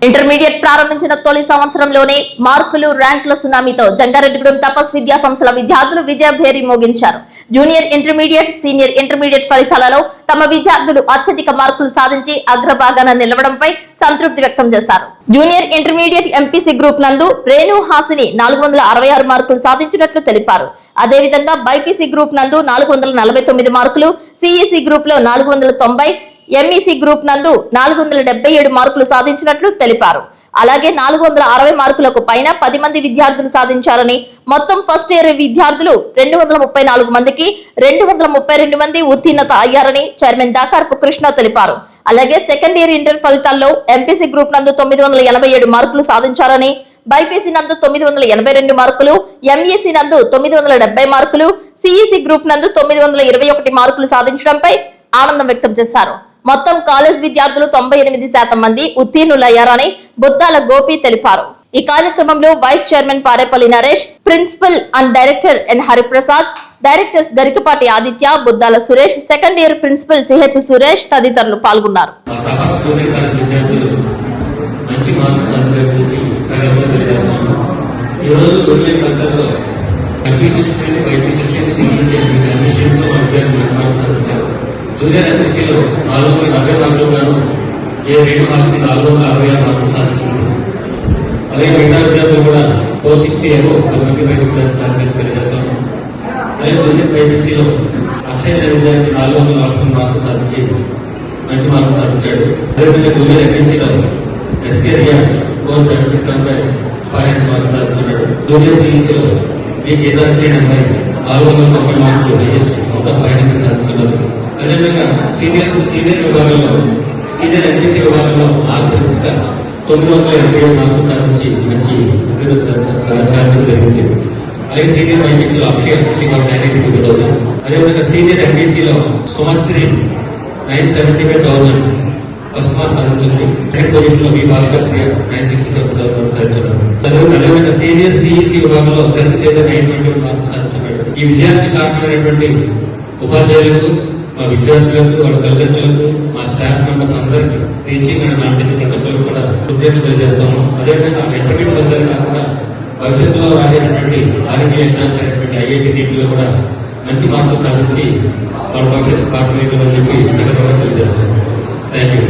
Intermediate ప్రారంభించిన తొలి సంవత్సరంలోనే మార్కులు ర్యాంకుల సునామీతో జంగారెడ్డిగూడెం తపస్ విద్యా సంస్థల విద్యార్థులు విజయభేరి మోగించారు. జూనియర్ ఇంటర్మీడియట్, సీనియర్ ఇంటర్మీడియట్ ఫలితాలలో తమ విద్యార్థులు అత్యధిక మార్కులు సాధించి అగ్రభాగాన నిలవడంపై సంతృప్తి వ్యక్తం చేశారు. జూనియర్ ఇంటర్మీడియట్ ఎంపీసీ గ్రూప్ నందు రేణు హాసిని 466 మార్కులు సాధించినట్లు తెలిపారు. అదేవిధంగా బైపీసీ గ్రూప్ నందు 449 మార్కులు, సిఈసీ గ్రూప్ లో 490, ఎంఈసీ గ్రూప్ నందు 477 మార్కులు సాధించినట్లు తెలిపారు. అలాగే 460 మార్కులకు పైన 10 మంది విద్యార్థులు సాధించారని, మొత్తం ఫస్ట్ ఇయర్ విద్యార్థులు 234 మందికి 232 మంది ఉత్తీర్ణత అయ్యారని చైర్మన్ దాకారపు కృష్ణ తెలిపారు. అలాగే సెకండ్ ఇయర్ ఇంటర్ ఫలితాల్లో ఎంపీసీ గ్రూప్ నందు 987 మార్కులు సాధించారని, బైపీసీ నందు 982 మార్కులు, ఎంఈసీ నందు 970 మార్కులు, సిఈసీ గ్రూప్ నందు 921 మార్కులు సాధించడంపై ఆనందం వ్యక్తం చేశారు. మొత్తం కాలేజ్ విద్యార్థులు 98% మంది ఉత్తీర్ణులయ్యారని బుద్దాల గోపి తెలిపారు. ఈ కార్యక్రమంలో vice chairman Parepalli Naresh, principal and director N Hariprasad, directors Garikapati Aditya, Buddala Suresh, second year principal CH Suresh తదితరులు పాల్గొన్నారు. జూనియర్ ఎంపీసీలో 470 మార్కులు గాను రేణు హాసిని 466 మార్కులు సాధించారు. అలాగే మిగతా విద్యార్థులు కూడా 460 ఏమో 10 తెలియజేస్తాము. అలాగే జూనియర్ బైపీసీలో అక్షయ విద్యార్థి 440 మార్కులు సాధించి మంచి మార్కులు సాధించాడు. అదేవిధంగా జూనియర్ ఎంపీసీలో ఎస్కే రియాస్ 477 మార్కులు సాధించాడు. జూనియర్ సిఈసీలో మీ కేదాశ్రీ అమ్మాయి 490 మార్కులు మొత్తం 5 సాధించున్నారు. అదేవిధంగా సీనియర్ విభాగంలో సీనియర్ ఎంపీసీ విభాగంలో ఆర్గన్స్గా 987 మార్కులు సాధించి మంచి సాధించడం జరిగింది. అలాగే సీనియర్ ఎంపీసీలో అక్షయ 982,000. అదేవిధంగా సీనియర్ ఎంపీసీలో సుమశ్రీ 975,000 ఫస్ట్ మార్క్ సాధించింది. సెకండ్ పొజిషన్ లో మీ బాగా 967,000 సాధించారు. అదేవిధంగా సీనియర్ సిఈసీ విభాగంలో సరితేజ 921 మార్కులు సాధించారు. ఈ విజయానికి కారణమైనటువంటి ఉపాధ్యాయులకు, మా విద్యార్థులకు, వాళ్ళ తల్లిదండ్రులకు, మా స్టాఫ్ మెంబర్స్ అందరికీ టీచింగ్ అండ్ నాన్ టీచింగ్ ప్రతి ఒక్కరు కూడా కృతజ్ఞతలు తెలియజేస్తాము. అదేవిధంగా ఇంటర్మీడియట్ వద్దరు కాకుండా భవిష్యత్తులో రాసేటటువంటి ఆర్మీ ఎగ్జామ్స్ అయినటువంటి ఐఐటీ నీటిలో కూడా మంచి మార్కులు సాధించి వాళ్ళ భవిష్యత్తు పాఠం చెప్పి తెలియజేస్తాము. Thank you.